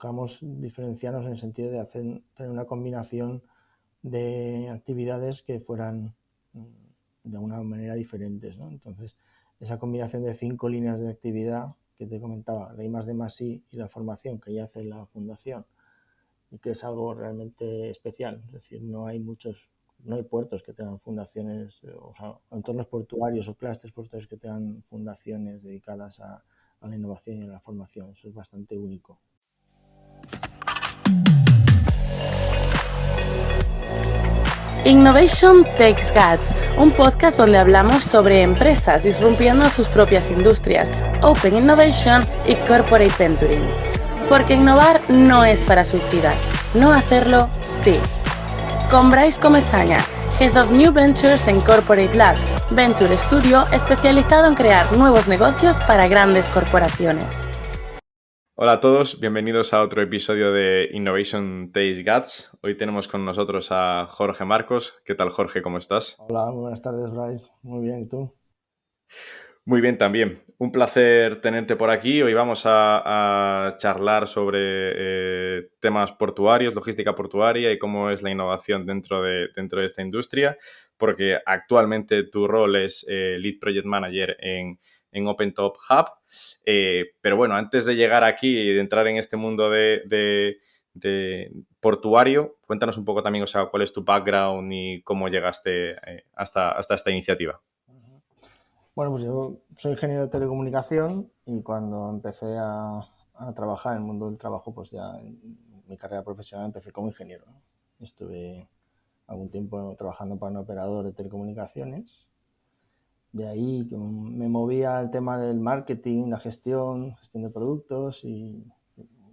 buscamos diferenciarnos en el sentido de tener una combinación de actividades que fueran de alguna manera diferentes, ¿no? Entonces, esa combinación de 5 líneas de actividad que te comentaba, la I+D+I y la formación que ya hace la fundación, y que es algo realmente especial. Es decir, no hay puertos que tengan fundaciones, o sea, entornos portuarios o clústeres portuarios que tengan fundaciones dedicadas a la innovación y a la formación. Eso es bastante único. Innovation Takes Guts, un podcast donde hablamos sobre empresas disrumpiendo sus propias industrias, Open Innovation y Corporate Venturing. Porque innovar no es para suicidas, no hacerlo sí. Con Bryce Comesaña, Head of New Ventures en Corporate Lab, Venture Studio especializado en crear nuevos negocios para grandes corporaciones. Hola a todos, bienvenidos a otro episodio de Innovation Takes Guts. Hoy tenemos con nosotros a Jorge Marcos. ¿Qué tal, Jorge? ¿Cómo estás? Hola, muy buenas tardes, Bryce. Muy bien, ¿y tú? Muy bien también. Un placer tenerte por aquí. Hoy vamos a charlar sobre temas portuarios, logística portuaria y cómo es la innovación dentro de esta industria, porque actualmente tu rol es Lead Project Manager en OpenTop Hub. Pero bueno, antes de llegar aquí y de entrar en este mundo de portuario, cuéntanos un poco también, o sea, cuál es tu background y cómo llegaste hasta esta iniciativa. Bueno, pues yo soy ingeniero de telecomunicación y cuando empecé a trabajar en el mundo del trabajo, pues ya en mi carrera profesional empecé como ingeniero, ¿no? Estuve algún tiempo trabajando para un operador de telecomunicaciones. De ahí me movía al tema del marketing, la gestión de productos y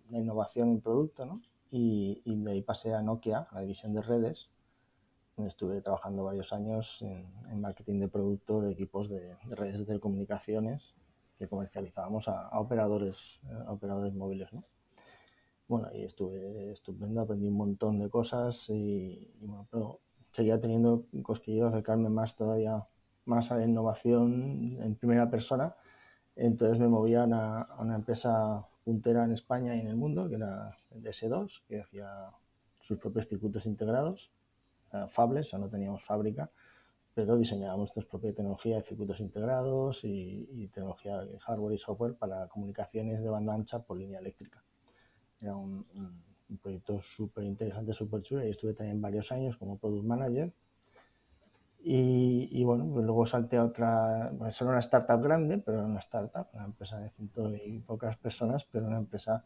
la innovación en producto, ¿no? Y de ahí pasé a Nokia, a la división de redes, donde estuve trabajando varios años en marketing de producto de equipos de redes de telecomunicaciones que comercializábamos a operadores móviles, ¿no? Bueno, ahí estuve estupendo, aprendí un montón de cosas y bueno, pero seguía teniendo cosquillo de acercarme todavía más a la innovación en primera persona. Entonces me movía a una empresa puntera en España y en el mundo, que era el DS2, que hacía sus propios circuitos integrados, fabless, o sea, no teníamos fábrica, pero diseñábamos nuestra propia tecnología de circuitos integrados y tecnología de hardware y software para comunicaciones de banda ancha por línea eléctrica. Era un proyecto súper interesante, súper chulo, y estuve también varios años como product manager. Y bueno, pues luego salté a otra, pues era una startup grande, pero era una startup, una empresa de ciento y pocas personas, pero una empresa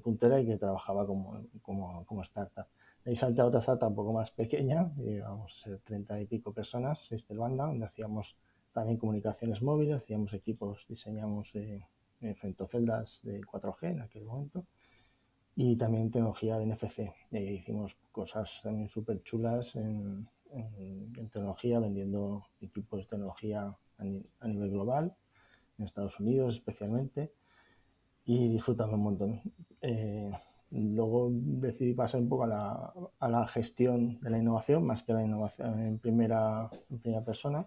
puntera y que trabajaba como startup. De ahí salté a otra startup un poco más pequeña, íbamos a ser 30 y pico personas, Sixtelbanda, donde hacíamos también comunicaciones móviles, hacíamos equipos, diseñamos femtoceldas de 4G en aquel momento, y también tecnología de NFC. Y ahí hicimos cosas también súper chulas en tecnología, vendiendo equipos de tecnología a nivel global, en Estados Unidos especialmente, y disfrutando un montón. Luego decidí pasar un poco a la gestión de la innovación, más que la innovación en primera persona,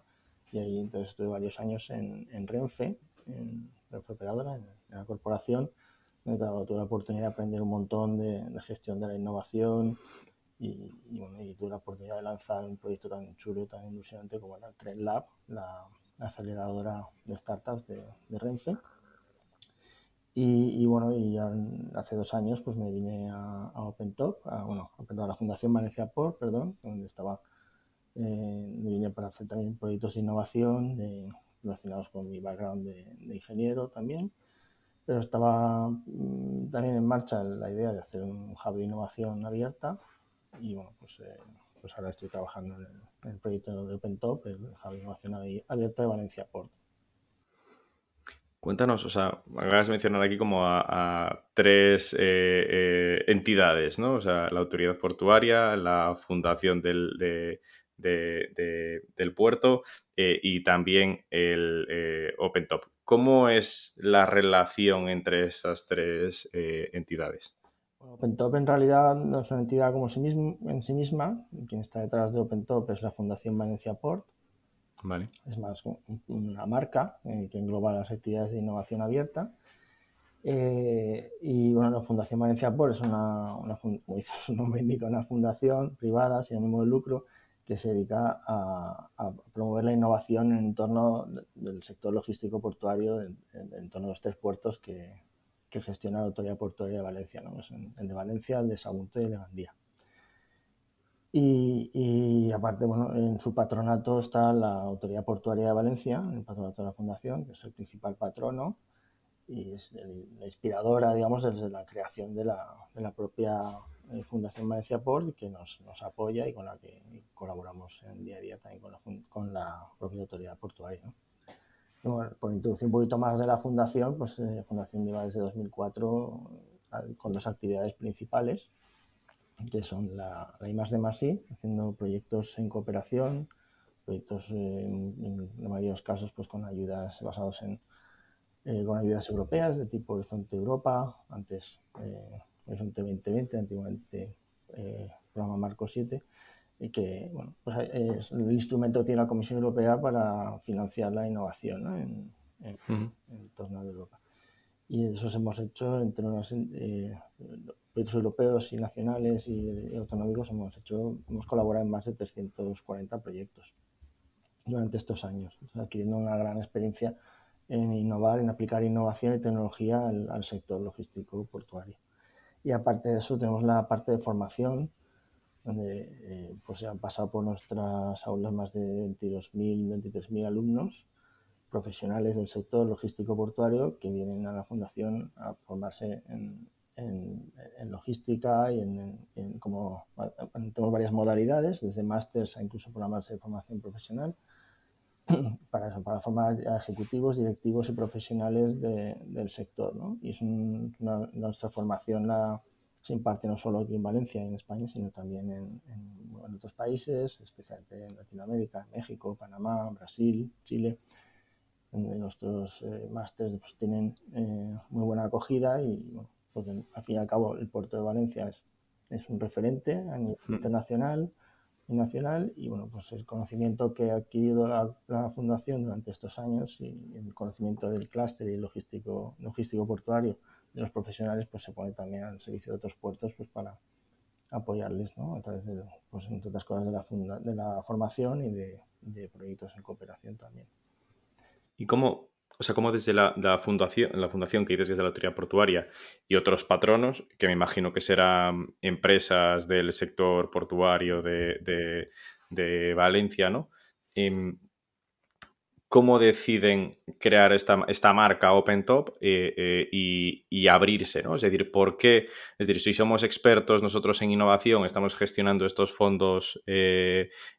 y ahí entonces estuve varios años en Renfe, en Renfe Operadora, en la corporación, donde tuve la oportunidad de aprender un montón de gestión de la innovación bueno, y tuve la oportunidad de lanzar un proyecto tan chulo, tan ilusionante como era el Trend Lab, la aceleradora de startups de Renfe. Bueno, y ya hace 2 años pues me vine a OpenTop, a la Fundación Valencia Port, perdón, donde estaba, me vine para hacer también proyectos de innovación relacionados con mi background de ingeniero también, pero estaba también en marcha la idea de hacer un hub de innovación abierta y bueno, pues ahora estoy trabajando en el proyecto de OpenTop, el hub de innovación abierta de Valencia Port. Cuéntanos, o sea, acabas de mencionar aquí como a tres entidades, ¿no? O sea, la autoridad portuaria, la fundación del puerto y también el OpenTop. ¿Cómo es la relación entre esas tres entidades? Bueno, OpenTop en realidad no es una entidad en sí misma. Quien está detrás de OpenTop es la Fundación Valencia Port. Vale. Es más una marca que engloba las actividades de innovación abierta. Y bueno, la Fundación Valencia Port es como dice su nombre indica, una fundación privada sin ánimo de lucro que se dedica a promover la innovación en torno del sector logístico portuario, en torno a los 3 puertos que gestiona la Autoridad Portuaria de Valencia, ¿no? Es el de Valencia, el de Sagunto y el de Gandía. Y aparte, bueno, en su patronato está la Autoridad Portuaria de Valencia, el patronato de la Fundación, que es el principal patrono y es la inspiradora, digamos, desde la creación de la propia Fundación Valencia Port, que nos apoya y con la que colaboramos en día a día también con la propia autoridad portuaria, ¿no? Y bueno, por introducir un poquito más de la fundación, pues Fundación lleva desde 2004 con 2 actividades principales, que son la I+D+I, haciendo proyectos en cooperación, proyectos en la mayoría de los casos pues con ayudas basados con ayudas europeas de tipo Horizonte Europa, antes Horizonte 2020, antiguamente programa Marco 7, y que bueno, pues el instrumento que tiene la Comisión Europea para financiar la innovación, ¿no? En torno a Europa. Y eso hemos hecho entre unos proyectos europeos y nacionales y autonómicos, hemos colaborado en más de 340 proyectos durante estos años, adquiriendo una gran experiencia en innovar, en aplicar innovación y tecnología al sector logístico portuario. Y aparte de eso tenemos la parte de formación, donde pues se han pasado por nuestras aulas más de 23.000 alumnos profesionales del sector logístico portuario que vienen a la Fundación a formarse en logística y tenemos varias modalidades, desde másters a incluso programas de formación profesional, para formar a ejecutivos, directivos y profesionales del sector, ¿no? Y nuestra formación se imparte no solo aquí en Valencia y en España, sino también en otros países, especialmente en Latinoamérica, en México, Panamá, Brasil, Chile. Nuestros másteres pues, tienen muy buena acogida y bueno, porque al fin y al cabo el puerto de Valencia es un referente a nivel internacional y nacional, y bueno, pues el conocimiento que ha adquirido la Fundación durante estos años y el conocimiento del clúster y logístico portuario de los profesionales pues se pone también al servicio de otros puertos pues para apoyarles, ¿no? A través de, pues entre otras cosas, de la formación y de proyectos en cooperación también. ¿Y cómo, o sea, cómo desde la fundación que dices que es de la autoridad portuaria y otros patronos, que me imagino que serán empresas del sector portuario de Valencia, ¿no? ¿Cómo deciden crear esta marca OpenTop y abrirse, ¿no? Es decir, ¿por qué? Es decir, si somos expertos nosotros en innovación, estamos gestionando estos fondos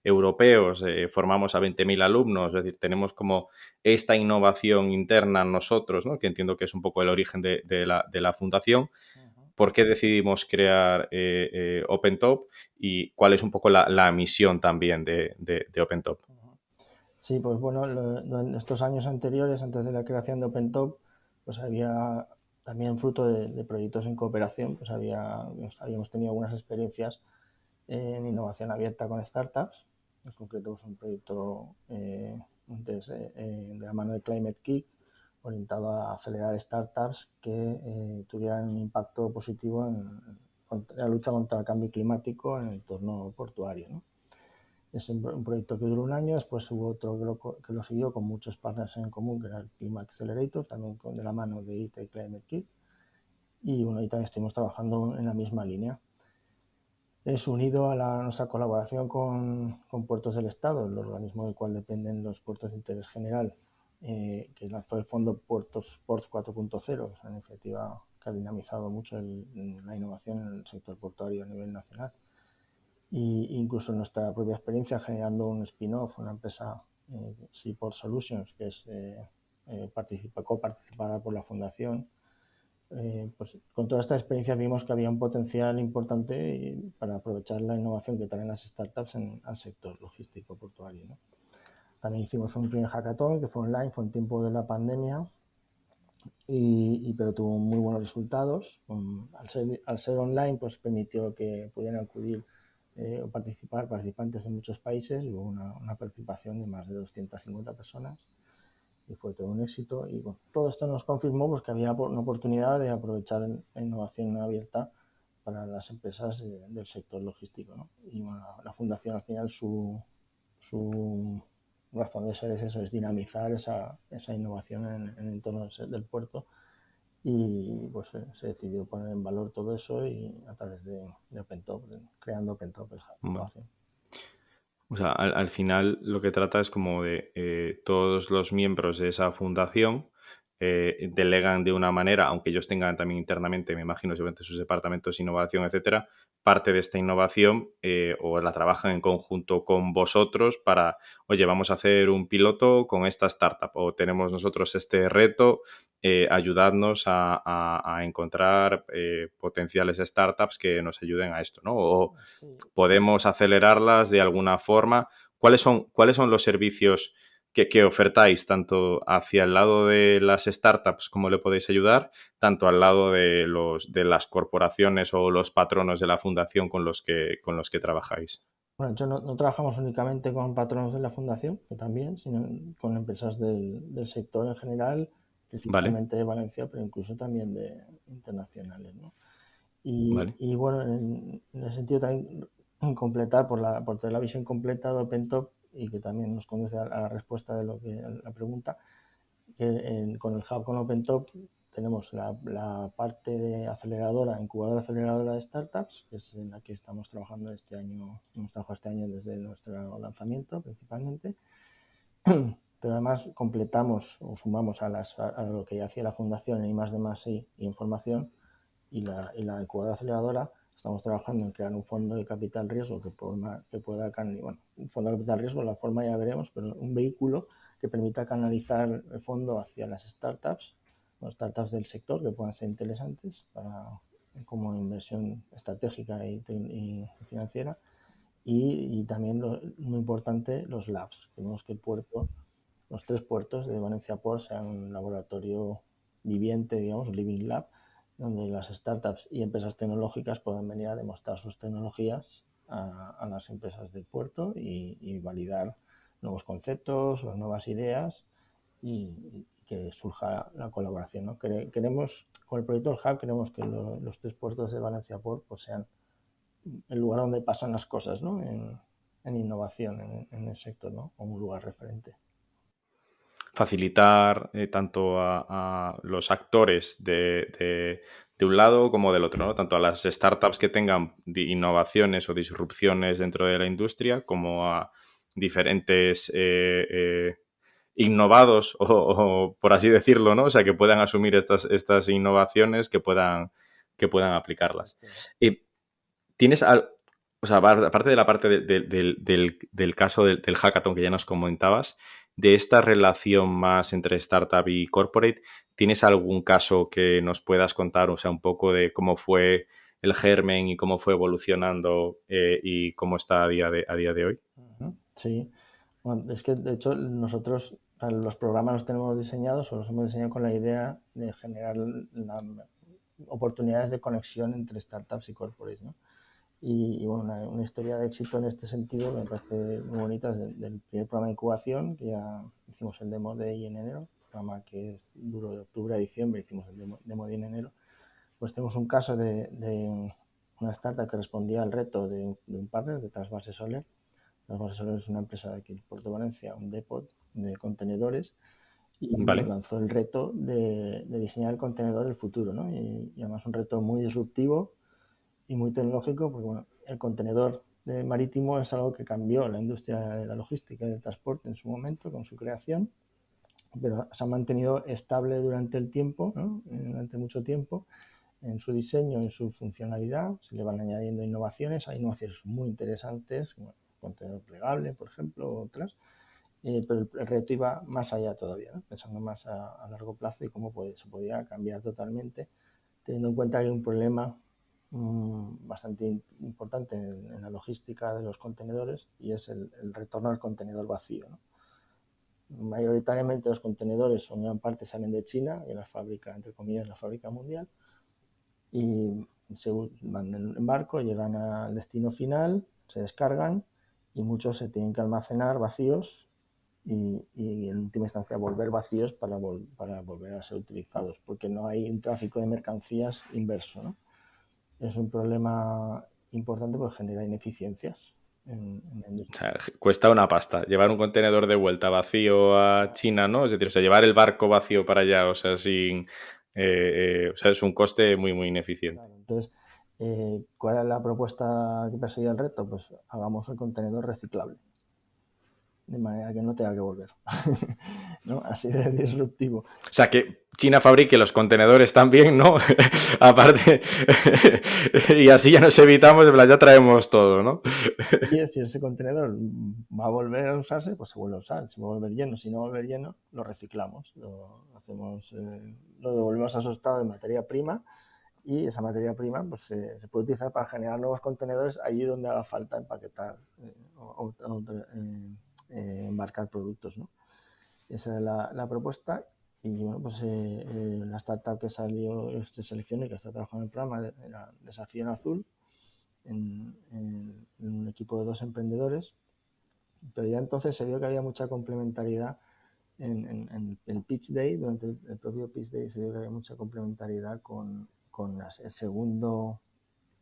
europeos, formamos a 20.000 alumnos, es decir, tenemos como esta innovación interna nosotros, ¿no? Que entiendo que es un poco el origen de la fundación. ¿Por qué decidimos crear OpenTop y cuál es un poco la misión también de OpenTop? Sí, pues bueno, en estos años anteriores, antes de la creación de OpenTop, pues había también fruto de proyectos en cooperación, pues habíamos tenido algunas experiencias en innovación abierta con startups. En concreto, es un proyecto de la mano de Climate Kick, orientado a acelerar startups que tuvieran un impacto positivo en la lucha contra el cambio climático en el entorno portuario, ¿no? Es un proyecto que duró un año, después hubo otro que lo siguió con muchos partners en común, que era el Clima Accelerator, también de la mano de ITA y Climate Kick. Y bueno, ahí también estuvimos trabajando en la misma línea. Es unido a nuestra colaboración con Puertos del Estado, el organismo del cual dependen los puertos de interés general, que lanzó el fondo Ports 4.0, una iniciativa que ha dinamizado mucho la innovación en el sector portuario a nivel nacional. Y incluso nuestra propia experiencia generando un spin-off, una empresa Seaport Solutions, que es coparticipada por la Fundación. Pues con toda esta experiencia vimos que había un potencial importante para aprovechar la innovación que traen las startups al sector logístico portuario, ¿no? También hicimos un primer hackathon que fue online, fue en tiempo de la pandemia, pero tuvo muy buenos resultados. Al ser online, pues permitió que pudieran acudir o participantes en muchos países. Hubo una participación de más de 250 personas. y fue todo un éxito. Y bueno, todo esto nos confirmó pues, que había una oportunidad de aprovechar la innovación abierta para las empresas del sector logístico, ¿no? Y bueno, la fundación al final su razón de ser es eso, es dinamizar esa innovación en el entorno del puerto y pues se decidió poner en valor todo eso y a través de OpenTop, creando OpenTop, el hub de Vale. innovación. O sea, al final lo que trata es como de todos los miembros de esa fundación delegan de una manera, aunque ellos tengan también internamente, me imagino, seguramente sus departamentos de innovación, etcétera, parte de esta innovación o la trabajan en conjunto con vosotros para, oye, vamos a hacer un piloto con esta startup o tenemos nosotros este reto, ayudadnos a encontrar potenciales startups que nos ayuden a esto, ¿no? O Sí. podemos acelerarlas de alguna forma. ¿Cuáles son los servicios que ofertáis tanto hacia el lado de las startups, cómo le podéis ayudar, tanto al lado de las corporaciones o los patronos de la fundación con los que trabajáis? Bueno, de hecho, no trabajamos únicamente con patronos de la fundación, que también, sino con empresas del sector en general, Vale, principalmente de Valencia, pero incluso también de internacionales, ¿no? vale. Y bueno, en el sentido también completar por tener la visión completa de OpenTop y que también nos conduce a la respuesta de lo que a la pregunta, que con el hub con OpenTop tenemos la parte de aceleradora, incubadora de startups, que es en la que estamos trabajando este año, hemos trabajado este año desde nuestro lanzamiento principalmente, pero además completamos o sumamos a lo que ya hacía la fundación en I+D+I y información y la incubadora aceleradora estamos trabajando en crear un fondo de capital riesgo que pueda bueno, un fondo de capital riesgo, la forma ya veremos, pero un vehículo que permita canalizar el fondo hacia las startups, o startups del sector que puedan ser interesantes como inversión estratégica y financiera. Y también, muy importante, los labs. Queremos que los 3 puertos de Valencia Port sean un laboratorio viviente, digamos, un living lab, donde las startups y empresas tecnológicas puedan venir a demostrar sus tecnologías a las empresas del puerto y validar nuevos conceptos o nuevas ideas y que surja la colaboración, ¿no? Queremos, con el proyecto del Hub, queremos que los 3 puertos de Valencia Port pues, sean el lugar donde pasan las cosas, ¿no? En innovación en el sector, ¿no? Como un lugar referente. Facilitar tanto a los actores de un lado como del otro, ¿no? Tanto a las startups que tengan innovaciones o disrupciones dentro de la industria, como a diferentes innovados, o por así decirlo, ¿no? O sea, que puedan asumir estas innovaciones, que puedan aplicarlas. Y ¿tienes o sea, aparte de la parte del caso del hackathon que ya nos comentabas, de esta relación más entre startup y corporate, ¿tienes algún caso que nos puedas contar? O sea, un poco de cómo fue el germen y cómo fue evolucionando y cómo está a día de hoy. Sí, bueno, es que de hecho nosotros los programas los tenemos diseñados o los hemos diseñado con la idea de generar oportunidades de conexión entre startups y corporates, ¿no? Y bueno, una historia de éxito en este sentido me parece muy bonita del primer programa de incubación, que ya hicimos el demo de ahí en enero, programa que duró de octubre a diciembre, hicimos el demo de en enero. Pues tenemos un caso de una startup que respondía al reto de un partner de Trasvase Soler. Trasvase Soler es una empresa de aquí en Puerto Valencia, un depot de contenedores, y nos Vale, lanzó el reto de diseñar el contenedor del futuro, ¿no? Y además un reto muy disruptivo y muy tecnológico, porque bueno, el contenedor marítimo es algo que cambió la industria de la logística y del transporte en su momento con su creación, pero se ha mantenido estable durante el tiempo, ¿no? Durante mucho tiempo, en su diseño, en su funcionalidad, se le van añadiendo innovaciones, hay innovaciones muy interesantes, como el contenedor plegable, por ejemplo, otras, pero el reto iba más allá todavía, ¿no? Pensando más a largo plazo y cómo se podía cambiar totalmente, teniendo en cuenta que hay un problema bastante importante en la logística de los contenedores y es el retorno al contenedor vacío, ¿no? Mayoritariamente los contenedores en gran parte salen de China, que es la fábrica, entre comillas, la fábrica mundial, y se van en barco, llegan al destino final, se descargan y muchos se tienen que almacenar vacíos y en última instancia volver vacíos para volver a ser utilizados, porque no hay un tráfico de mercancías inverso, ¿no? Es un problema importante porque genera ineficiencias en la O industria. sea, cuesta una pasta llevar un contenedor de vuelta vacío a China, ¿no? Es decir, o sea, llevar el barco vacío para allá, o sea, sin... o sea, es un coste muy, muy ineficiente. Claro, entonces, ¿cuál es la propuesta que perseguía el reto? Pues hagamos el contenedor reciclable, de manera que no tenga que volver, ¿no? Así de disruptivo. O sea, que China fabrique los contenedores también, ¿no? Aparte, y así ya nos evitamos, en plan, ya traemos todo, ¿no? Y si ese contenedor va a volver a usarse, pues se vuelve a usar. Si va a volver lleno, si no va a volver lleno, lo reciclamos, lo devolvemos a su estado de materia prima, y esa materia prima pues, se puede utilizar para generar nuevos contenedores allí donde haga falta empaquetar embarcar productos, ¿no? Esa es la propuesta. Y bueno, pues la startup que salió, se seleccionó y que está trabajando en el programa era Desafío en Azul, en un equipo de 2 emprendedores, pero ya entonces se vio que había mucha complementariedad en el Pitch Day. Durante el propio Pitch Day se vio que había mucha complementariedad con el segundo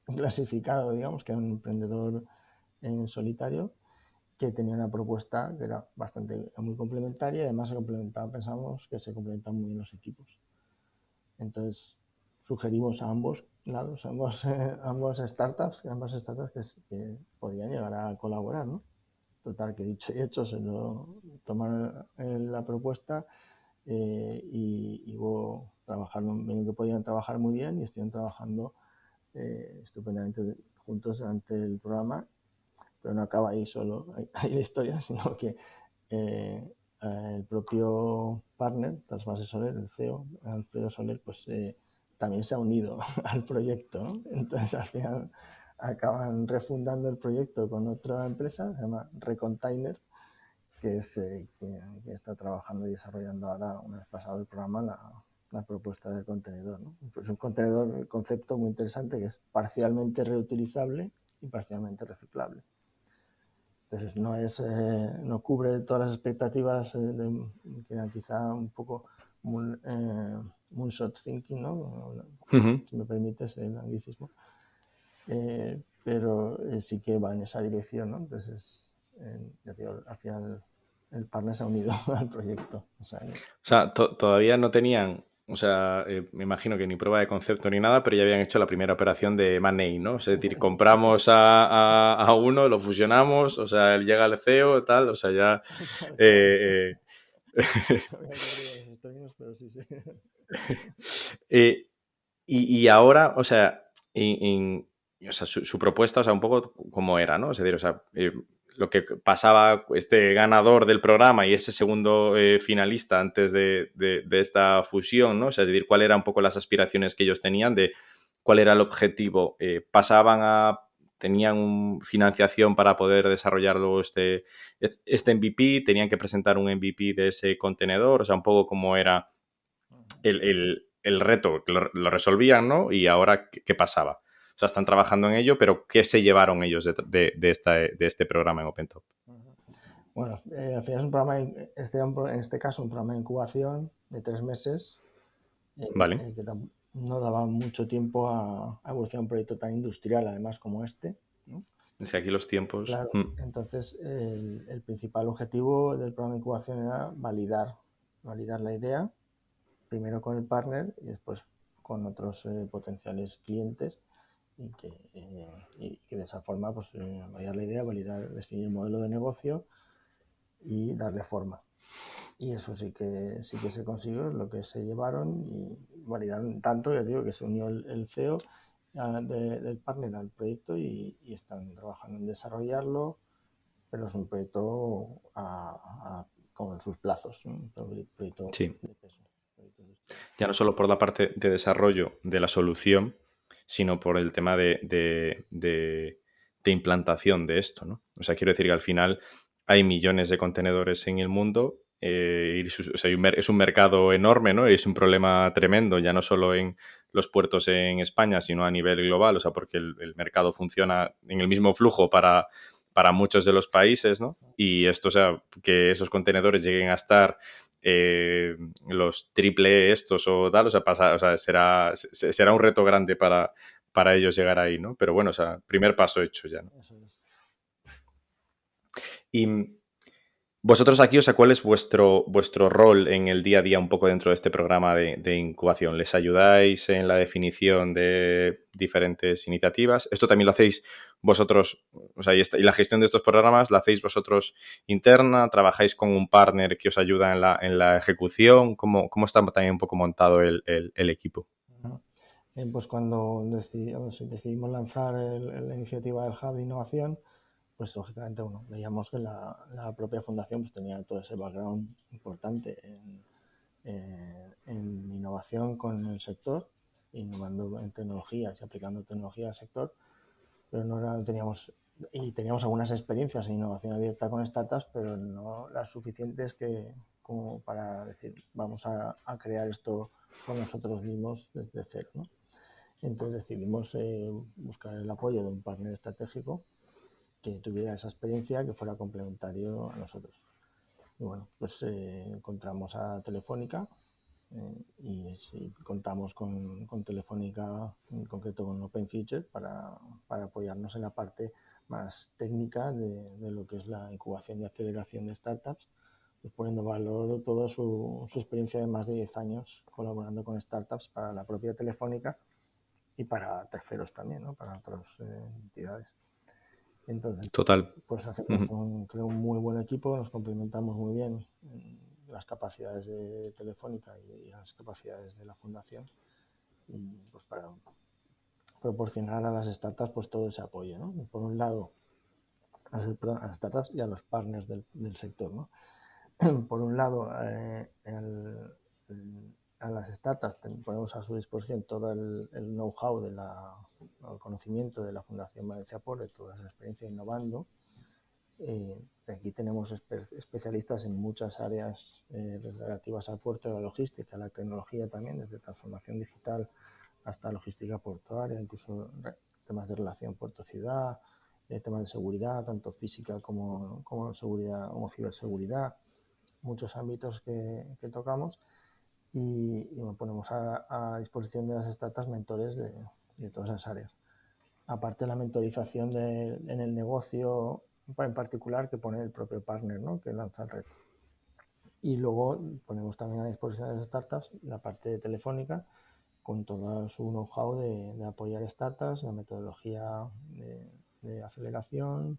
clasificado, digamos, que era un emprendedor en solitario, que tenía una propuesta que era muy complementaria, y además pensamos que se complementan muy bien los equipos. Entonces sugerimos a ambos lados, ambas startups que podían llegar a colaborar, ¿no? Total, que dicho y hecho, se lo tomaron la propuesta, y hubo que podían trabajar muy bien y estuvieron trabajando estupendamente juntos durante el programa. Pero no acaba ahí solo, ahí la historia, sino que el propio partner, Trasvase Soler, el CEO, Alfredo Soler, pues también se ha unido al proyecto, ¿no? Entonces al final acaban refundando el proyecto con otra empresa, se llama Recontainer, que está trabajando y desarrollando ahora, una vez pasado el programa, la propuesta del contenedor, ¿no? Pues un contenedor, un concepto muy interesante, que es parcialmente reutilizable y parcialmente reciclable. Entonces no cubre todas las expectativas, que eran quizá un poco moonshot thinking, ¿no? Si me permites el anglicismo, pero sí que va en esa dirección, ¿no? Entonces, ya digo, al final el partner se ha unido al proyecto. O sea, todavía no tenían, o sea, me imagino que ni prueba de concepto ni nada, pero ya habían hecho la primera operación de Money, ¿no? O sea, es decir, compramos a uno, lo fusionamos, o sea, llega el CEO, tal, o sea, ya... pero sí, sí. Y ahora, o sea, o sea, su propuesta, o sea, un poco como era, ¿no? Es decir, o sea, lo que pasaba este ganador del programa y ese segundo finalista antes de esta fusión, ¿no? O sea, es decir, cuáles eran un poco las aspiraciones que ellos tenían, de cuál era el objetivo. Tenían financiación para poder desarrollar luego este MVP, tenían que presentar un MVP de ese contenedor, o sea, un poco como era el reto, lo resolvían, ¿no? Y ahora, ¿qué pasaba? O sea, están trabajando en ello, pero ¿qué se llevaron ellos de este programa en OpenTop? Bueno, al final es un programa, en este caso, un programa de incubación de 3 meses, Vale. que no daba mucho tiempo a evolucionar un proyecto tan industrial, además, como este, ¿no? Es que aquí los tiempos... Claro, entonces el principal objetivo del programa de incubación era validar la idea, primero con el partner y después con otros potenciales clientes, y que de esa forma pues, validar la idea, definir el modelo de negocio y darle forma. Y eso sí que se consiguió, es lo que se llevaron, y validaron tanto, ya digo, que se unió el CEO del partner al proyecto, y están trabajando en desarrollarlo, pero es un proyecto con sus plazos, ¿no? Un proyecto Sí. de peso. Ya no solo por la parte de desarrollo de la solución, sino por el tema de implantación de esto, ¿no? O sea, quiero decir que al final hay millones de contenedores en el mundo, o sea, es un mercado enorme, ¿no? Y es un problema tremendo, ya no solo en los puertos en España, sino a nivel global, o sea, porque el mercado funciona en el mismo flujo para para muchos de los países, ¿no? Y esto, o sea, que esos contenedores lleguen a estar los triple estos o tal, o sea, será un reto grande para ellos llegar ahí, ¿no? Pero bueno, o sea, primer paso hecho ya, ¿no? Eso es. Y vosotros aquí, o sea, ¿cuál es vuestro rol en el día a día un poco dentro de este programa de incubación? ¿Les ayudáis en la definición de diferentes iniciativas? ¿Esto también lo hacéis vosotros? O sea, y la gestión de estos programas la hacéis vosotros interna? ¿Trabajáis con un partner que os ayuda en la ejecución? ¿Cómo está también un poco montado el equipo? Pues cuando decidimos lanzar la iniciativa del Hub de Innovación, pues lógicamente, bueno, veíamos que la propia fundación pues, tenía todo ese background importante en innovación con el sector, innovando en tecnologías y aplicando tecnología al sector, pero teníamos algunas experiencias en innovación abierta con startups, pero no las suficientes como para decir, vamos a crear esto con nosotros mismos desde cero, ¿no? Entonces decidimos buscar el apoyo de un partner estratégico que tuviera esa experiencia, que fuera complementario a nosotros. Y bueno, pues encontramos a Telefónica y sí, contamos con Telefónica, en concreto con Open Future, para apoyarnos en la parte más técnica de lo que es la incubación y aceleración de startups, pues poniendo valor toda su experiencia de más de 10 años colaborando con startups para la propia Telefónica y para terceros también, ¿no? Para otras entidades. Entonces, Total. pues hacemos creo un muy buen equipo, nos complementamos muy bien las capacidades de Telefónica y las capacidades de la fundación, y pues para proporcionar a las startups pues todo ese apoyo, ¿no? Por un lado, a las startups y a los partners del sector, ¿no? Por un lado, a las startups ponemos a su disposición todo el know-how, el conocimiento de la Fundación Valencia Por, de toda esa experiencia innovando. Aquí tenemos especialistas en muchas áreas relativas al puerto, a la logística, a la tecnología también, desde transformación digital hasta logística portuaria, incluso temas de relación puerto-ciudad, temas de seguridad, tanto física como seguridad, como ciberseguridad, muchos ámbitos que tocamos, y ponemos a disposición de las startups mentores de todas esas áreas. Aparte de la mentorización en el negocio en particular que pone el propio partner, ¿no? Que lanza el reto. Y luego ponemos también a disposición de las startups la parte de Telefónica con todo su know-how de apoyar startups, la metodología de aceleración,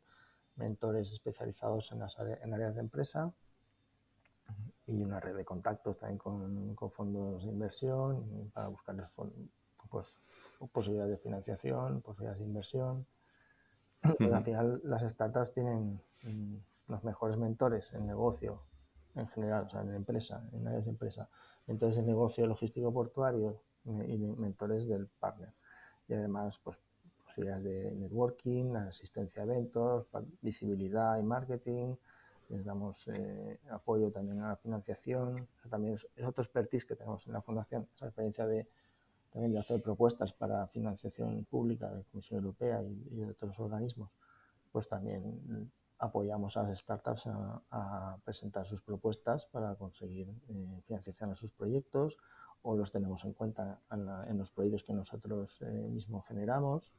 mentores especializados en áreas de empresa y una red de contactos también con fondos de inversión para buscarles pues, posibilidades de financiación, posibilidades de inversión. Al final las startups tienen los mejores mentores en negocio en general, o sea, en empresa, en áreas de empresa. Entonces, en negocio logístico portuario y mentores del partner. Y además, pues posibilidades de networking, asistencia a eventos, visibilidad y marketing. Les damos apoyo también a la financiación. También es otro expertise que tenemos en la fundación, esa experiencia también de hacer propuestas para financiación pública de la Comisión Europea y de otros organismos. Pues también apoyamos a las startups a presentar sus propuestas para conseguir financiación a sus proyectos, o los tenemos en cuenta en los proyectos que nosotros mismos generamos.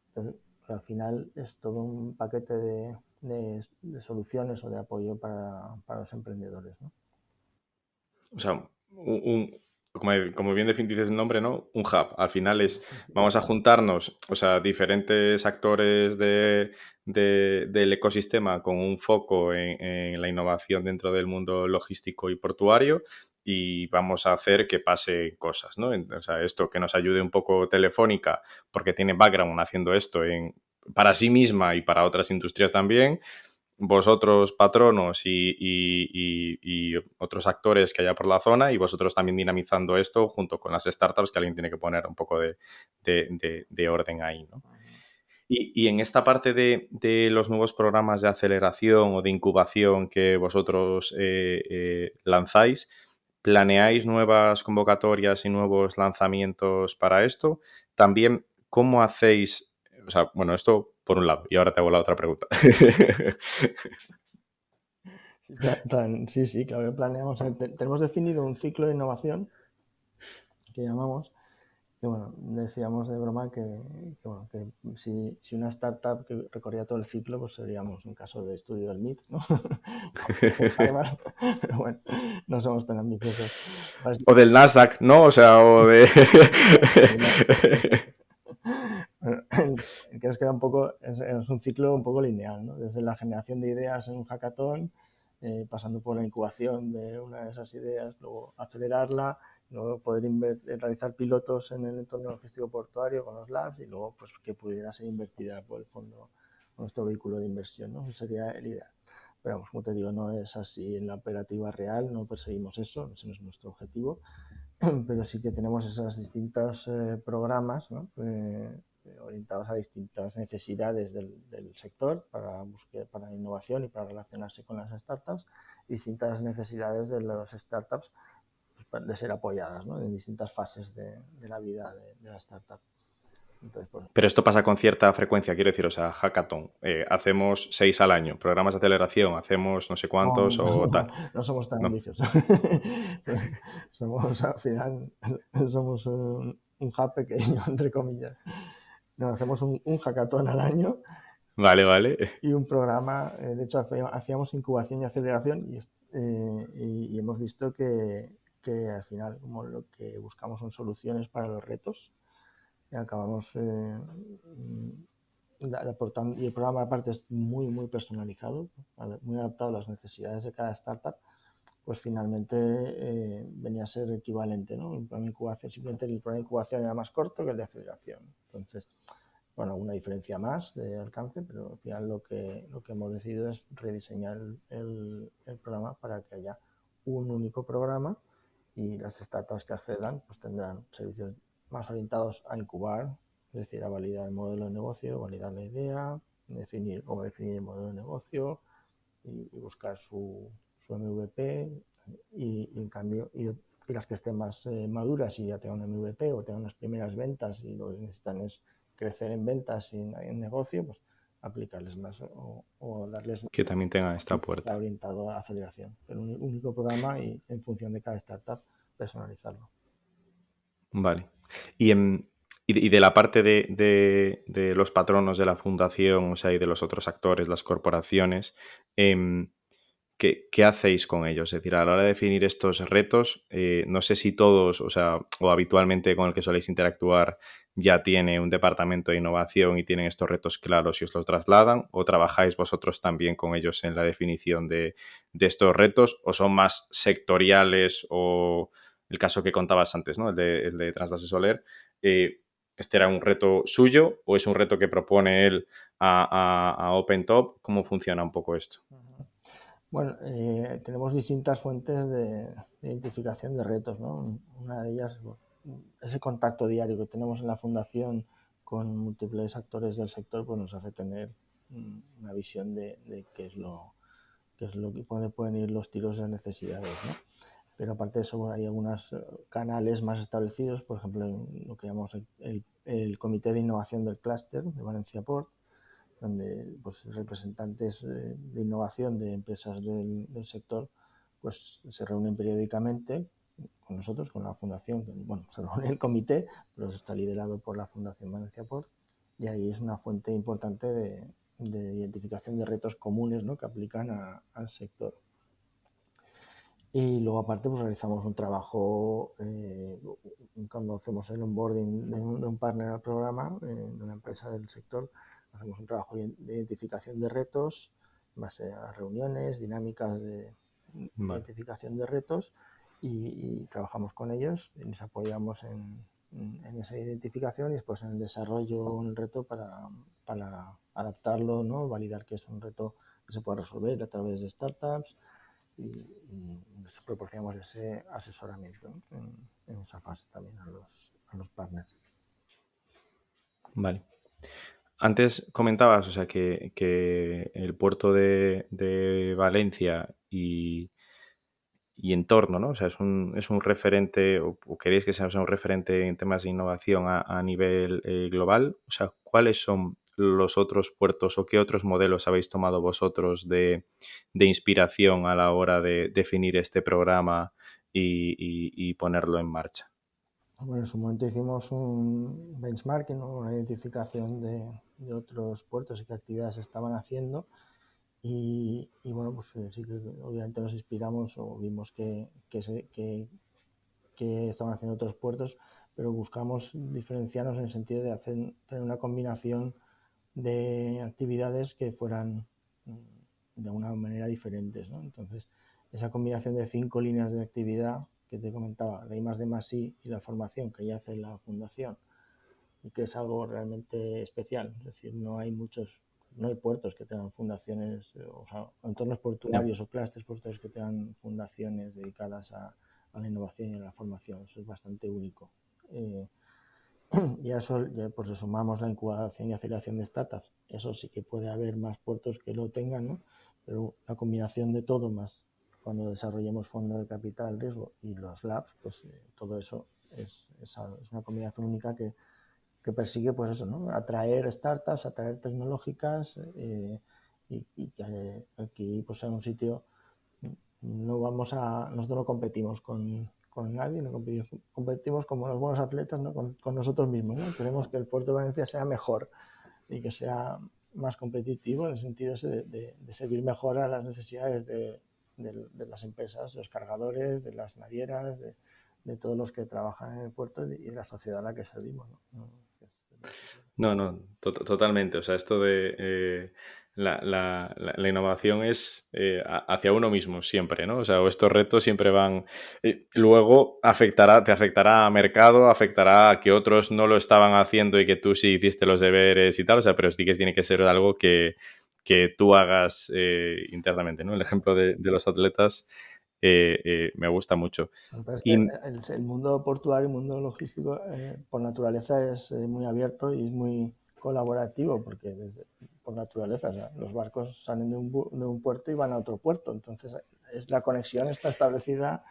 Entonces, al final es todo un paquete de soluciones o de apoyo para los emprendedores, ¿no? O sea, como bien dices el nombre, ¿no? Un hub. Al final vamos a juntarnos, o sea, diferentes actores del ecosistema con un foco en la innovación dentro del mundo logístico y portuario, y vamos a hacer que pase cosas, ¿no? O sea, esto que nos ayude un poco Telefónica, porque tiene background haciendo esto para sí misma y para otras industrias también. Vosotros patronos y otros actores que haya por la zona, y vosotros también dinamizando esto junto con las startups, que alguien tiene que poner un poco de orden ahí, ¿no? Y en esta parte de los nuevos programas de aceleración o de incubación que vosotros lanzáis, ¿planeáis nuevas convocatorias y nuevos lanzamientos para esto? También, ¿cómo hacéis? O sea, bueno, esto por un lado. Y ahora te hago la otra pregunta. Sí, claro que planeamos. Tenemos definido un ciclo de innovación que llamamos, que bueno, decíamos de broma bueno, que si una startup que recorría todo el ciclo, pues seríamos un caso de estudio del MIT, ¿no? Pero bueno, no somos tan ambiciosos. O del Nasdaq, ¿no? O sea, o de... Bueno, creo que era es un ciclo un poco lineal, ¿no? Desde la generación de ideas en un hackathon, pasando por la incubación de una de esas ideas, luego acelerarla, luego poder realizar pilotos en el entorno logístico portuario con los labs y luego pues que pudiera ser invertida por el fondo, nuestro vehículo de inversión, ¿no? Eso sería el ideal. Pero vamos, como te digo, no es así en la operativa real, no perseguimos eso, ese no es nuestro objetivo, pero sí que tenemos esos distintos programas, ¿no? Orientados a distintas necesidades del sector para innovación y para relacionarse con las startups, y distintas necesidades de las startups pues, de ser apoyadas, ¿no? En distintas fases de la vida de la startup. Entonces, pues, Pero esto pasa con cierta frecuencia, quiero decir, o sea, hackathon, hacemos 6 al año, programas de aceleración, hacemos no sé cuántos o tal. no somos tan No. ambiciosos. Somos, al final, somos un hub pequeño, entre comillas. No, hacemos un hackathon al año Vale. y un programa. De hecho, hacíamos incubación y aceleración y hemos visto que al final, como lo que buscamos son soluciones para los retos, y acabamos aportando. Y el programa, aparte, es muy personalizado, muy adaptado a las necesidades de cada startup. Pues finalmente venía a ser equivalente, ¿no? El programa de incubación, simplemente el programa de incubación era más corto que el de aceleración. Entonces, bueno, una diferencia más de alcance, pero al final lo que hemos decidido es rediseñar el programa para que haya un único programa y las startups que accedan pues tendrán servicios más orientados a incubar, es decir, a validar el modelo de negocio, validar la idea, definir cómo definir el modelo de negocio y buscar su MVP y en cambio y las que estén más maduras y ya tengan un MVP o tengan unas primeras ventas y lo que necesitan es crecer en ventas y en negocio, pues aplicarles más o darles Que también tenga esta está puerta. orientado a aceleración, pero un único programa y en función de cada startup personalizarlo. Vale. Y de la parte de los patronos de la fundación, o sea, y de los otros actores, las corporaciones, ¿qué hacéis con ellos? Es decir, a la hora de definir estos retos, no sé si todos, o sea, o habitualmente con el que soléis interactuar ya tiene un departamento de innovación y tienen estos retos claros y os los trasladan, o trabajáis vosotros también con ellos en la definición de estos retos, o son más sectoriales, o el caso que contabas antes, ¿no? El de Transvase Soler. ¿Este era un reto suyo o es un reto que propone él a OpenTop? ¿Cómo funciona un poco esto? Bueno, tenemos distintas fuentes de identificación de retos, ¿no? Una de ellas es el contacto diario que tenemos en la fundación con múltiples actores del sector, pues nos hace tener una visión de qué es lo que pueden ir los tiros de las necesidades, ¿no? Pero aparte de eso, bueno, hay algunos canales más establecidos, por ejemplo, lo que llamamos el Comité de Innovación del Clúster de Valencia Port, donde pues, representantes de innovación de empresas del sector pues, se reúnen periódicamente con nosotros, con la fundación, bueno, se reúne el comité, pero está liderado por la Fundación Valencia Port, y ahí es una fuente importante de identificación de retos comunes, ¿no?, que aplican al sector. Y luego aparte pues realizamos un trabajo cuando hacemos el onboarding de un partner al programa, de una empresa del sector, hacemos un trabajo de identificación de retos, en base a reuniones, dinámicas de Vale. identificación de retos y trabajamos con ellos y les apoyamos en esa identificación y después en el desarrollo del reto para adaptarlo, ¿no?, validar que es un reto que se puede resolver a través de startups y les proporcionamos ese asesoramiento, ¿no?, en esa fase también a los partners. Vale. Antes comentabas, o sea, que el puerto de Valencia y entorno, ¿no? O sea, es un referente, o queréis que sea un referente en temas de innovación a nivel global. O sea, ¿cuáles son los otros puertos o qué otros modelos habéis tomado vosotros de inspiración a la hora de definir este programa y ponerlo en marcha? Bueno, en su momento hicimos un benchmarking, ¿no? Una identificación de otros puertos y qué actividades estaban haciendo. Y bueno, pues sí que obviamente nos inspiramos o vimos que estaban haciendo otros puertos, pero buscamos diferenciarnos en el sentido de tener una combinación de actividades que fueran de una manera diferentes, ¿no? Entonces, esa combinación de 5 líneas de actividad que te comentaba, la I+D+I y la formación que ya hace la fundación, y que es algo realmente especial. Es decir, no hay puertos que tengan fundaciones, o sea, entornos Ya. portuarios o clústeres portuarios que tengan fundaciones dedicadas a la innovación y a la formación. Eso es bastante único. Y a eso ya, pues, le sumamos la incubación y aceleración de startups. Eso sí que puede haber más puertos que lo tengan, ¿no? Pero la combinación de todo, más cuando desarrollemos fondos de capital riesgo y los labs, pues todo eso es una combinación única que persigue, pues eso, ¿no? Atraer startups, atraer tecnológicas, y que aquí, pues, en un sitio nosotros no competimos con nadie, no competimos como los buenos atletas, ¿no? Con nosotros mismos, ¿no? Queremos que el puerto de Valencia sea mejor y que sea más competitivo en el sentido ese de servir mejor a las necesidades de las empresas, de los cargadores, de las navieras, de todos los que trabajan en el puerto y de la sociedad a la que servimos, ¿no? No, totalmente. O sea, esto de la innovación es hacia uno mismo siempre, ¿no? O sea, estos retos siempre van... luego te afectará a mercado, afectará a que otros no lo estaban haciendo y que tú sí hiciste los deberes y tal, o sea, pero sí que tiene que ser algo que tú hagas internamente, ¿no? El ejemplo de los atletas me gusta mucho. Es que Y el mundo portuario, el mundo logístico, por naturaleza es muy abierto y es muy colaborativo, porque por naturaleza, o sea, los barcos salen de un puerto y van a otro puerto. Entonces, la conexión está establecida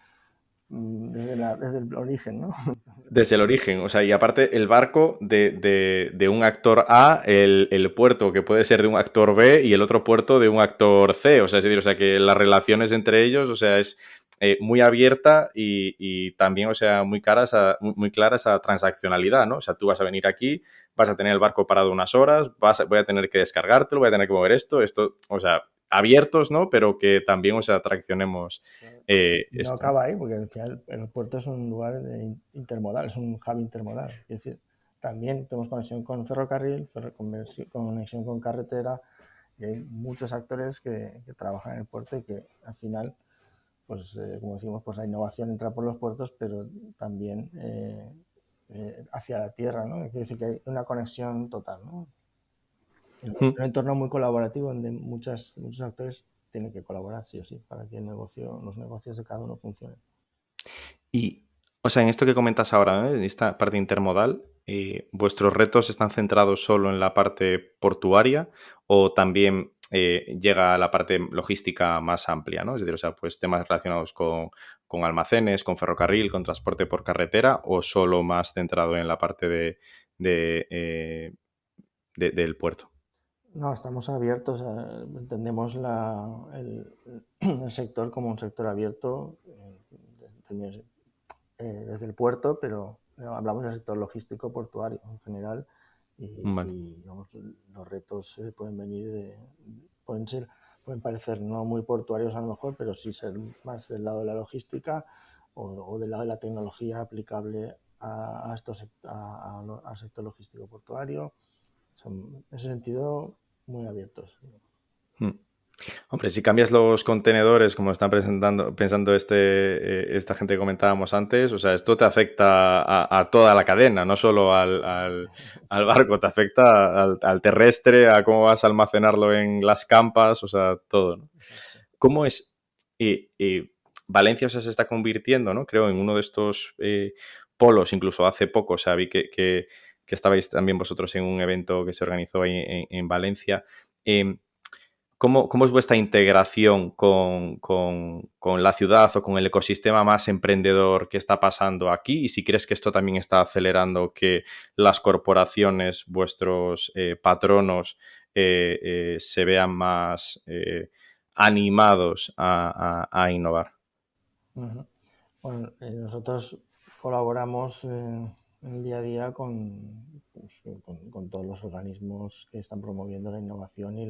desde el origen, ¿no? desde el origen, o sea, y aparte el barco de un actor A, el puerto que puede ser de un actor B y el otro puerto de un actor C, o sea, es decir, o sea, que las relaciones entre ellos, o sea, es muy abierta y también, o sea, muy clara esa transaccionalidad, ¿no? O sea, tú vas a venir aquí, vas a tener el barco parado unas horas, voy a tener que descargártelo, voy a tener que mover esto, o sea, abiertos, ¿no? Pero que también, o sea, traccionemos No esto. acaba ahí, porque al final el puerto es un lugar intermodal, es un hub intermodal. Es decir, también tenemos conexión con ferrocarril, conexión con carretera, y hay muchos actores que trabajan en el puerto y que al final, pues como decimos, pues la innovación entra por los puertos, pero también hacia la tierra, ¿no? Quiere decir que hay una conexión total, ¿no? Un entorno muy colaborativo donde muchos actores tienen que colaborar, sí o sí, para que los negocios de cada uno funcionen. Y, o sea, en esto que comentas ahora, ¿no? En esta parte intermodal, ¿vuestros retos están centrados solo en la parte portuaria o también llega a la parte logística más amplia, ¿no? Es decir, o sea, pues temas relacionados con almacenes, con ferrocarril, con transporte por carretera o solo más centrado en la parte de, eh, del puerto? No, estamos abiertos, entendemos el sector como un sector abierto, desde el puerto, pero hablamos del sector logístico portuario en general, Vale. vamos, los retos pueden ser, pueden parecer no muy portuarios a lo mejor, pero sí ser más del lado de la logística o del lado de la tecnología aplicable al sector logístico portuario. Son, en ese sentido, muy abiertos. Mm. Hombre, si cambias los contenedores, como están pensando esta gente que comentábamos antes, o sea, esto te afecta a toda la cadena, no solo al barco, te afecta al terrestre, a cómo vas a almacenarlo en las campas, o sea, todo, ¿no? Exacto. ¿Cómo es? Valencia, o sea, se está convirtiendo, ¿no? Creo, en uno de estos polos, incluso hace poco, o sea, vi que estabais también vosotros en un evento que se organizó ahí en Valencia. ¿Cómo es vuestra integración con la ciudad o con el ecosistema más emprendedor que está pasando aquí? Y si crees que esto también está acelerando que las corporaciones, vuestros patronos, se vean más animados a innovar. Ujú. Bueno, nosotros colaboramos en el día a día con todos los organismos que están promoviendo la innovación y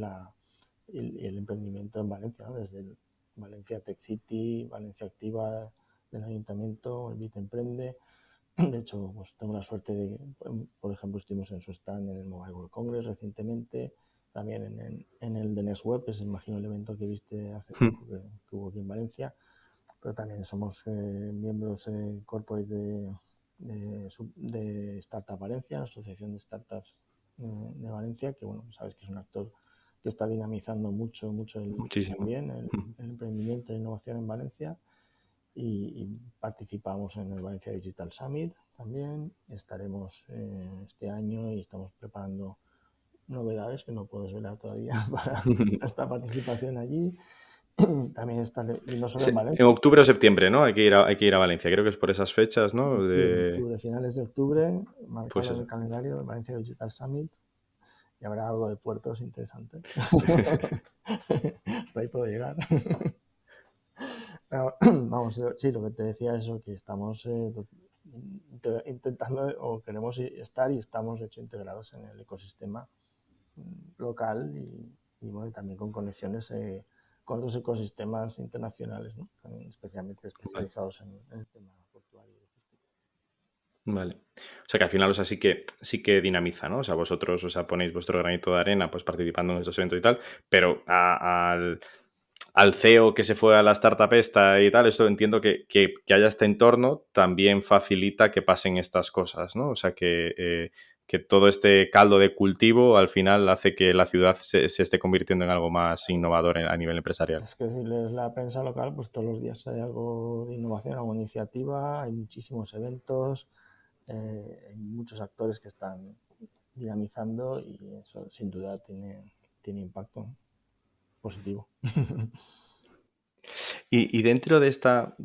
el emprendimiento en Valencia, ¿no? Desde el Valencia Tech City, Valencia Activa del Ayuntamiento, el Vite Emprende. De hecho, pues tengo la suerte de, por ejemplo, estuvimos en su stand en el Mobile World Congress recientemente, también en el de Next Web, es imagino el evento que viste hace poco que hubo aquí en Valencia, pero también somos miembros corporate de Startup Valencia, la Asociación de Startups de Valencia, que bueno, sabes que es un actor que está dinamizando mucho Muchísimo. también el emprendimiento e innovación en Valencia. Y participamos en el Valencia Digital Summit también. Estaremos este año y estamos preparando novedades que no puedo desvelar todavía para esta participación allí. También estaré, y no solo en En Valencia. octubre o septiembre, ¿no? Hay que ir a Valencia. Creo que es por esas fechas, ¿no? Octubre, finales de octubre, Pues marcado en eso. el calendario del Valencia Digital Summit. Y habrá algo de puertos interesante. Hasta ahí puedo llegar. Vamos, sí, lo que te decía es eso, que estamos intentando o queremos estar y estamos de hecho integrados en el ecosistema local y bueno, también con conexiones con otros ecosistemas internacionales, ¿no? También especialmente Vale. especializados en el tema portuario y logístico. Vale. O sea que al final, o sea, sí que dinamiza, ¿no? O sea, vosotros, o sea, ponéis vuestro granito de arena, pues participando en estos eventos y tal, pero al CEO que se fue a la startup esta y tal, esto entiendo que haya este entorno también facilita que pasen estas cosas, ¿no? O sea, que todo este caldo de cultivo al final hace que la ciudad se esté convirtiendo en algo más innovador a nivel empresarial. Es que si lees la prensa local, pues todos los días hay algo de innovación, alguna iniciativa, hay muchísimos eventos, hay muchos actores que están dinamizando y eso sin duda tiene impacto positivo. Y dentro de esta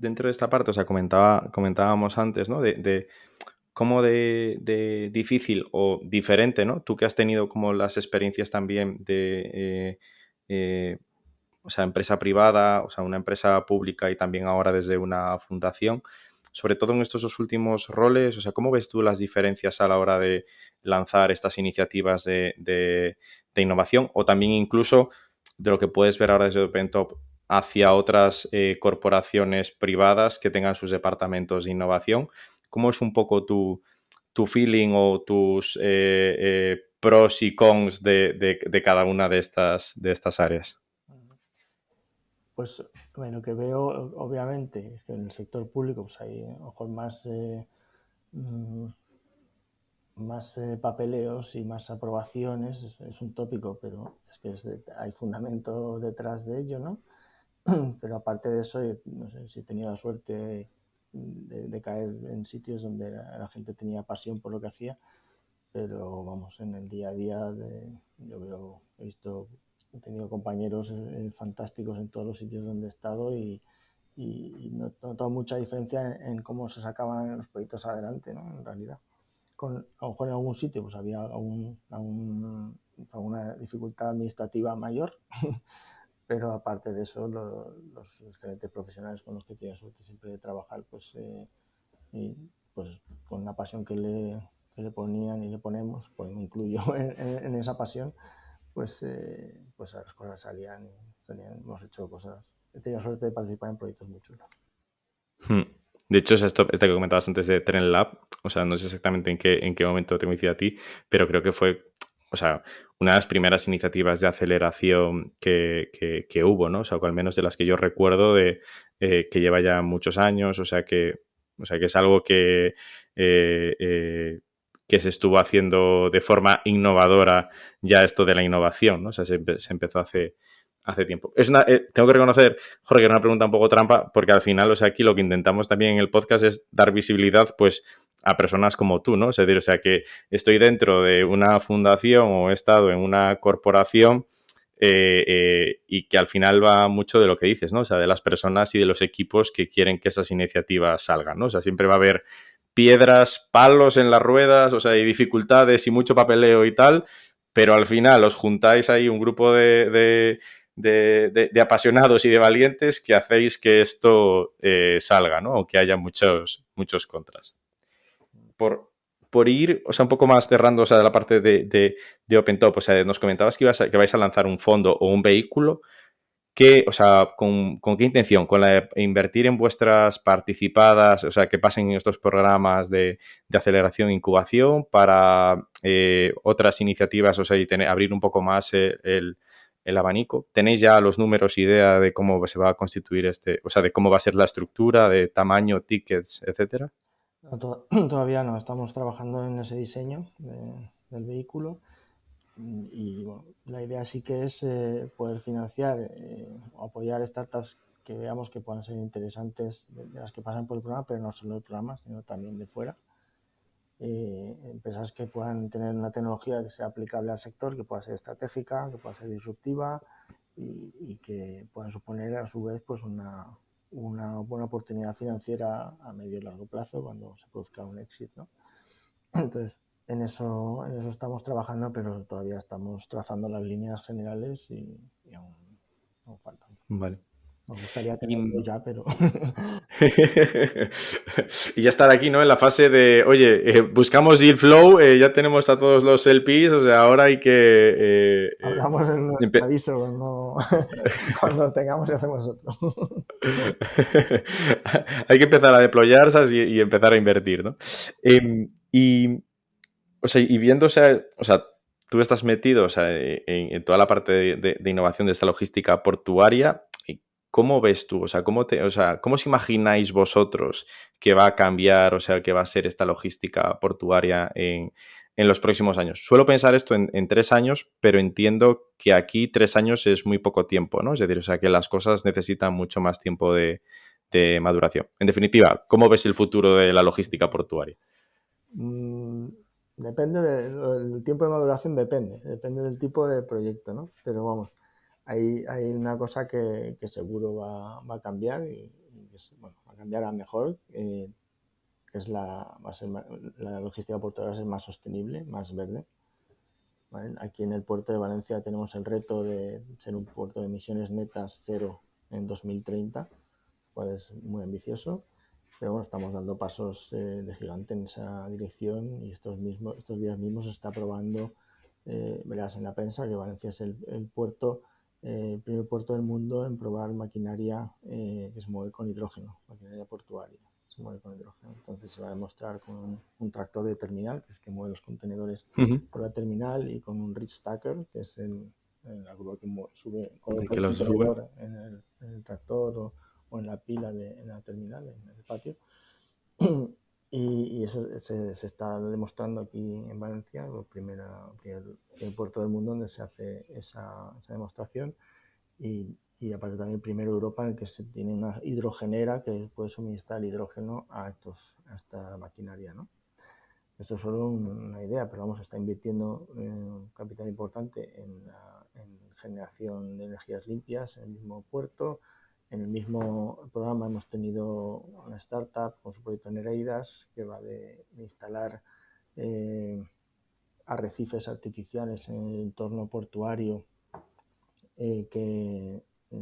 parte, o sea, comentábamos antes, ¿no? De cómo de difícil o diferente, ¿no? Tú que has tenido como las experiencias también o sea, empresa privada, o sea, una empresa pública y también ahora desde una fundación, sobre todo en estos dos últimos roles, o sea, ¿cómo ves tú las diferencias a la hora de lanzar estas iniciativas de innovación o también incluso de lo que puedes ver ahora desde OpenTop hacia otras corporaciones privadas que tengan sus departamentos de innovación? ¿Cómo es un poco tu feeling o tus pros y cons de cada una de estas áreas? Pues bueno, lo que veo, obviamente, es que en el sector público pues hay a lo mejor mm, más papeleos y más aprobaciones, es un tópico, pero es que hay fundamento detrás de ello, ¿no? Pero aparte de eso, no sé si he tenido la suerte de caer en sitios donde la gente tenía pasión por lo que hacía, pero vamos, en el día a día he tenido compañeros fantásticos en todos los sitios donde he estado y no he notado mucha diferencia en cómo se sacaban los proyectos adelante, ¿no? En realidad. A lo mejor en algún sitio pues había alguna dificultad administrativa mayor, pero aparte de eso, los excelentes profesionales con los que tienes suerte siempre de trabajar, y, pues con la pasión que le ponían y le ponemos, pues me incluyo en esa pasión, pues las cosas salían, hemos hecho cosas. He tenido suerte de participar en proyectos muy chulos. Hmm. De hecho, es esto que comentabas antes de Tren Lab, o sea, no sé exactamente en qué momento te coincidió a ti, pero creo que fue, o sea, una de las primeras iniciativas de aceleración que hubo, ¿no? O sea, o al menos de las que yo recuerdo que lleva ya muchos años, o sea, que es algo que se estuvo haciendo de forma innovadora ya esto de la innovación, ¿no? O sea, se empezó hace tiempo. Tengo que reconocer, Jorge, que era una pregunta un poco trampa, porque al final, o sea, aquí lo que intentamos también en el podcast es dar visibilidad, pues, a personas como tú, ¿no? Es decir, o sea, que estoy dentro de una fundación o he estado en una corporación, y que al final va mucho de lo que dices, ¿no? O sea, de las personas y de los equipos que quieren que esas iniciativas salgan, ¿no? O sea, siempre va a haber piedras, palos en las ruedas, o sea, y dificultades y mucho papeleo y tal, pero al final os juntáis ahí un grupo de apasionados y de valientes que hacéis que esto salga, ¿no? O que haya muchos contras. Por ir, o sea, un poco más cerrando, o sea, de la parte de OpenTop, o sea, nos comentabas que vais a lanzar un fondo o un vehículo. O sea, ¿con qué intención? ¿Con la de invertir en vuestras participadas, o sea, que pasen en estos programas de aceleración e incubación para otras iniciativas, o sea, y abrir un poco más el abanico? ¿Tenéis ya los números, idea de cómo se va a constituir o sea, de cómo va a ser la estructura, de tamaño, tickets, etcétera? No, todavía no, estamos trabajando en ese diseño del vehículo y bueno, la idea sí que es poder financiar o apoyar startups que veamos que puedan ser interesantes de las que pasan por el programa, pero no solo del programa, sino también de fuera. Empresas que puedan tener una tecnología que sea aplicable al sector, que pueda ser estratégica, que pueda ser disruptiva y que puedan suponer a su vez pues una buena oportunidad financiera a medio y largo plazo cuando se produzca un éxito, ¿no? Entonces, en eso estamos trabajando, pero todavía estamos trazando las líneas generales y aún faltan. Vale. Nos gustaría tenerlo Y, ya, pero y ya estar aquí, ¿no? En la fase de, oye, buscamos Deal Flow, ya tenemos a todos los LPs, o sea, ahora hay que... hablamos en el aviso cuando tengamos y hacemos otro. hay que empezar a deployar y empezar a invertir, ¿no? O sea, y viendo, o sea, tú estás metido, o sea, en toda la parte de innovación de esta logística portuaria. ¿Cómo ves tú? O sea, ¿cómo os imagináis vosotros que va a cambiar, o sea, que va a ser esta logística portuaria en los próximos años? Suelo pensar esto en 3 años, pero entiendo que aquí 3 años es muy poco tiempo, ¿no? Es decir, o sea, que las cosas necesitan mucho más tiempo de maduración. En definitiva, ¿cómo ves el futuro de la logística portuaria? Depende del tiempo de maduración, depende del tipo de proyecto, ¿no? Pero vamos, hay una cosa que seguro va a cambiar y bueno, va a cambiar a mejor, que es la logística portuaria va a ser más sostenible, más verde. ¿Vale? Aquí en el puerto de Valencia tenemos el reto de ser un puerto de emisiones netas cero en 2030, cual es muy ambicioso. Pero bueno, estamos dando pasos de gigante en esa dirección y estos días mismos se está probando, verás en la prensa, que Valencia es el primer puerto del mundo en probar maquinaria que se mueve con hidrógeno, maquinaria portuaria, se mueve con hidrógeno. Entonces se va a demostrar con un tractor de terminal, que es que mueve los contenedores por la terminal, y con un reach stacker, que es la grúa que sube, coloca Que el los sube. contenedor en el tractor o en la pila en la terminal, en el patio. Y eso se está demostrando aquí en Valencia, el primer puerto del mundo donde se hace esa demostración y aparte también el primero de Europa en el que se tiene una hidrogenera que puede suministrar hidrógeno a esta maquinaria, ¿no? Esto es solo una idea, pero vamos, está invirtiendo un capital importante en generación de energías limpias en el mismo puerto. En el mismo programa hemos tenido una startup con su proyecto Nereidas, que va de instalar arrecifes artificiales en el entorno portuario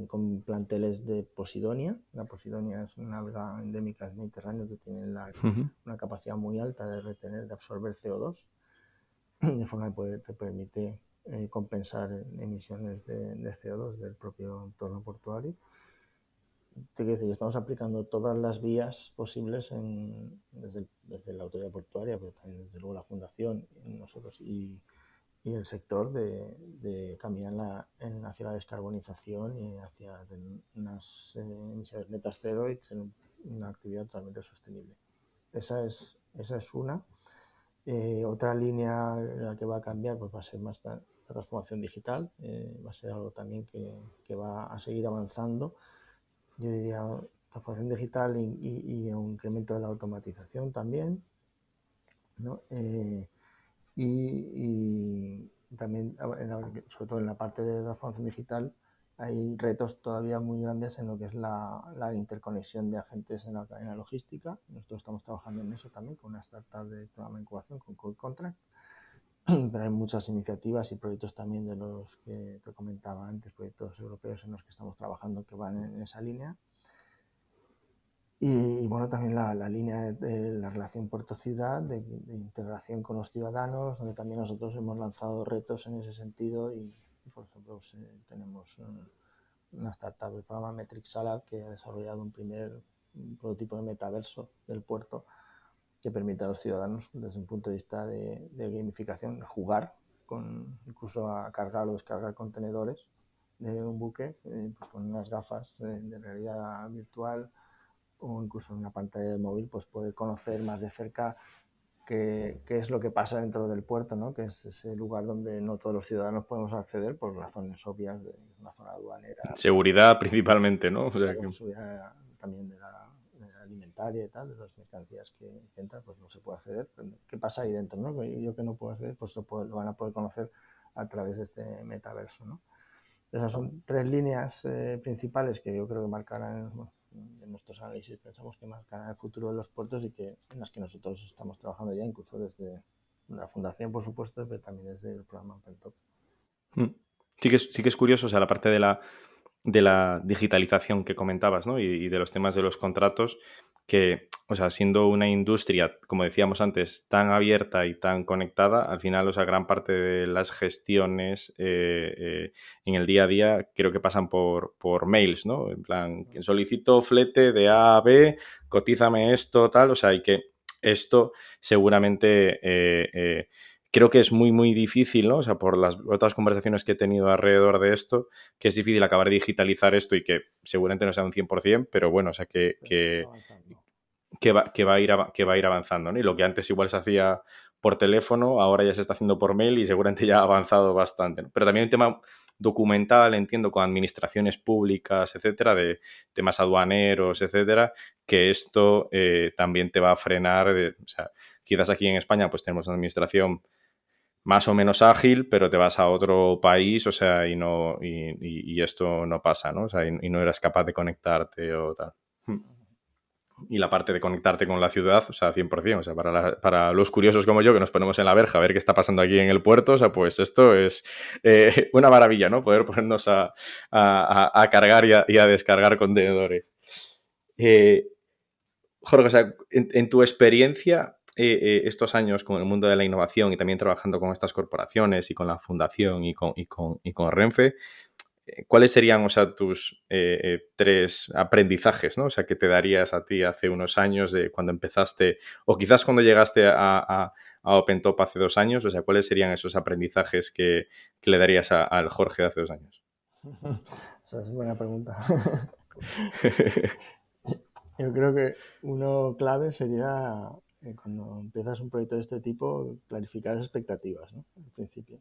con planteles de Posidonia. La Posidonia es una alga endémica del Mediterráneo que tiene una capacidad muy alta de absorber CO2, de forma que te permite compensar emisiones de CO2 del propio entorno portuario. Te quiero decir, estamos aplicando todas las vías posibles desde la autoridad portuaria, pero también desde luego la fundación, nosotros y el sector de caminar hacia la descarbonización y hacia unas emisiones netas cero y ser una actividad totalmente sostenible. Esa es una. Otra línea en la que va a cambiar pues va a ser más la transformación digital, va a ser algo también que va a seguir avanzando. Yo diría transformación digital y un incremento de la automatización también, ¿no? Y también, sobre todo en la parte de transformación digital, hay retos todavía muy grandes en lo que es la interconexión de agentes en la cadena logística. Nosotros estamos trabajando en eso también con una startup de programa de incubación, con Code Contract, pero hay muchas iniciativas y proyectos también de los que te comentaba antes, proyectos europeos en los que estamos trabajando que van en esa línea. Y bueno, también la línea de la relación puerto-ciudad, de integración con los ciudadanos, donde también nosotros hemos lanzado retos en ese sentido y por ejemplo, pues, tenemos una startup, el programa Metric Salad, que ha desarrollado un prototipo de metaverso del puerto que permite a los ciudadanos, desde un punto de vista de gamificación, de jugar, incluso a cargar o descargar contenedores de un buque, pues con unas gafas de realidad virtual o incluso en una pantalla de móvil, pues poder conocer más de cerca qué es lo que pasa dentro del puerto, ¿no? Que es ese lugar donde no todos los ciudadanos podemos acceder por razones obvias de una zona aduanera. Seguridad principalmente, ¿no? O sea, Seguridad también de la alimentaria y tal, de las mercancías que entran, pues no se puede acceder. Pero ¿qué pasa ahí dentro, no? Yo que no puedo acceder, pues lo van a poder conocer a través de este metaverso, ¿no? Esas son tres líneas principales que yo creo que marcarán, bueno, en nuestros análisis pensamos que marcarán el futuro de los puertos y en las que nosotros estamos trabajando ya, incluso desde la fundación, por supuesto, pero también desde el programa OpenTop. Sí que es curioso, o sea, la parte de la digitalización que comentabas, ¿no? Y de los temas de los contratos, que, o sea, siendo una industria, como decíamos antes, tan abierta y tan conectada, al final, o sea, gran parte de las gestiones en el día a día creo que pasan por mails, ¿no? En plan, solicito flete de A a B, cotízame esto, tal, o sea, y que esto seguramente creo que es muy, muy difícil, ¿no? O sea, por las otras conversaciones que he tenido alrededor de esto, que es difícil acabar de digitalizar esto y que seguramente no sea un 100%, pero bueno, o sea, que va a ir avanzando, ¿no? Y lo que antes igual se hacía por teléfono, ahora ya se está haciendo por mail y seguramente ya ha avanzado bastante, ¿no? Pero también un tema documental, entiendo, con administraciones públicas, etcétera, de temas aduaneros, etcétera, que esto también te va a frenar. O sea, quizás aquí en España pues tenemos una administración más o menos ágil, pero te vas a otro país, o sea, y esto no pasa, ¿no? O sea, y no eras capaz de conectarte o tal. Y la parte de conectarte con la ciudad, o sea, 100%, o sea, para los curiosos como yo, que nos ponemos en la verja a ver qué está pasando aquí en el puerto, o sea, pues esto es una maravilla, ¿no? Poder ponernos a cargar y a descargar contenedores. Jorge, o sea, en tu experiencia, estos años con el mundo de la innovación y también trabajando con estas corporaciones y con la fundación y con Renfe, ¿cuáles serían, o sea, tus tres aprendizajes, ¿no? O sea, que te darías a ti hace unos años de cuando empezaste, o quizás cuando llegaste a OpenTop hace 2 años, o sea, ¿cuáles serían esos aprendizajes que le darías al Jorge de hace 2 años? Esa es buena pregunta. Yo creo que uno clave sería cuando empiezas un proyecto de este tipo, clarificar las expectativas, ¿no? Al principio.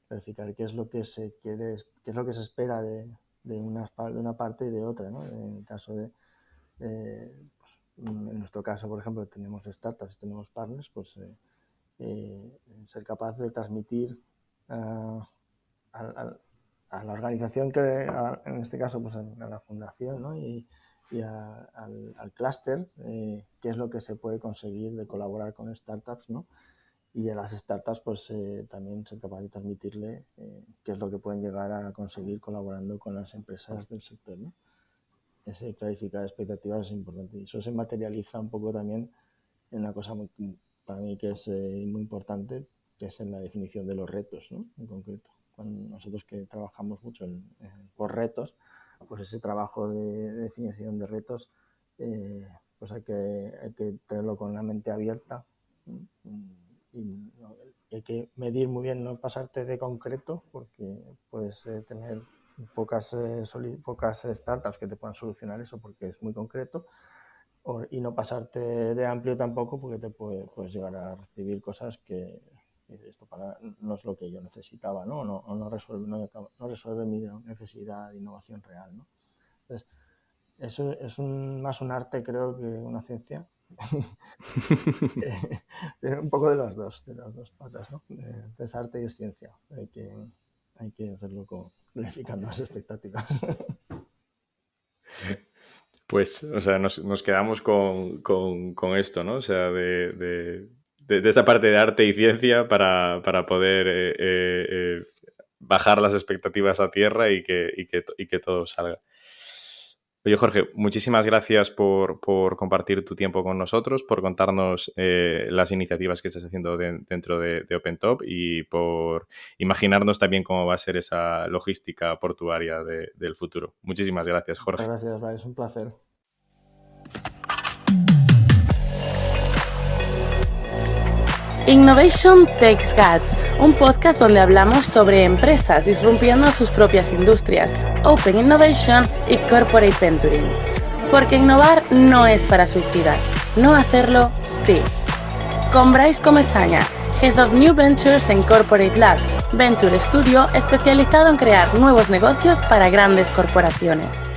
Clarificar qué es lo que se quiere, qué es lo que se espera de una parte y de otra, ¿no? En el caso de, en nuestro caso, por ejemplo, tenemos startups, tenemos partners, pues ser capaz de transmitir a la organización en este caso, pues a la fundación, ¿no? y al clúster, qué es lo que se puede conseguir de colaborar con startups, ¿no? Y a las startups, pues también ser capaz de transmitirle qué es lo que pueden llegar a conseguir colaborando con las empresas del sector, ¿no? Ese clarificar expectativas es importante. Y eso se materializa un poco también en una cosa para mí que es muy importante, que es en la definición de los retos, ¿no? En concreto. Cuando nosotros que trabajamos mucho por retos, pues ese trabajo de definición de retos, pues hay que tenerlo con la mente abierta, ¿no? Y hay que medir muy bien, no pasarte de concreto, porque puedes tener pocas startups que te puedan solucionar eso porque es muy concreto, y no pasarte de amplio tampoco, porque puedes llegar a recibir cosas que esto no es lo que yo necesitaba, ¿no? No resuelve mi necesidad de innovación real, ¿no? Entonces, eso es más un arte, creo, que una ciencia, Un poco de las dos patas, ¿no? Es arte y es ciencia. Hay que hacerlo planificando las expectativas. Pues, o sea, nos quedamos con esto, ¿no? O sea, de esta parte de arte y ciencia para poder bajar las expectativas a tierra y que todo salga. Oye, Jorge, muchísimas gracias por compartir tu tiempo con nosotros, por contarnos las iniciativas que estás haciendo dentro de OpenTop y por imaginarnos también cómo va a ser esa logística portuaria del futuro. Muchísimas gracias, Jorge. Muchas gracias, Bryce, un placer. Innovation Takes Guts, un podcast donde hablamos sobre empresas disrumpiendo sus propias industrias, Open Innovation y Corporate Venturing. Porque innovar no es para suicidas, no hacerlo sí. Con Bryce Comesaña, Head of New Ventures en Corporate Lab, Venture Studio especializado en crear nuevos negocios para grandes corporaciones.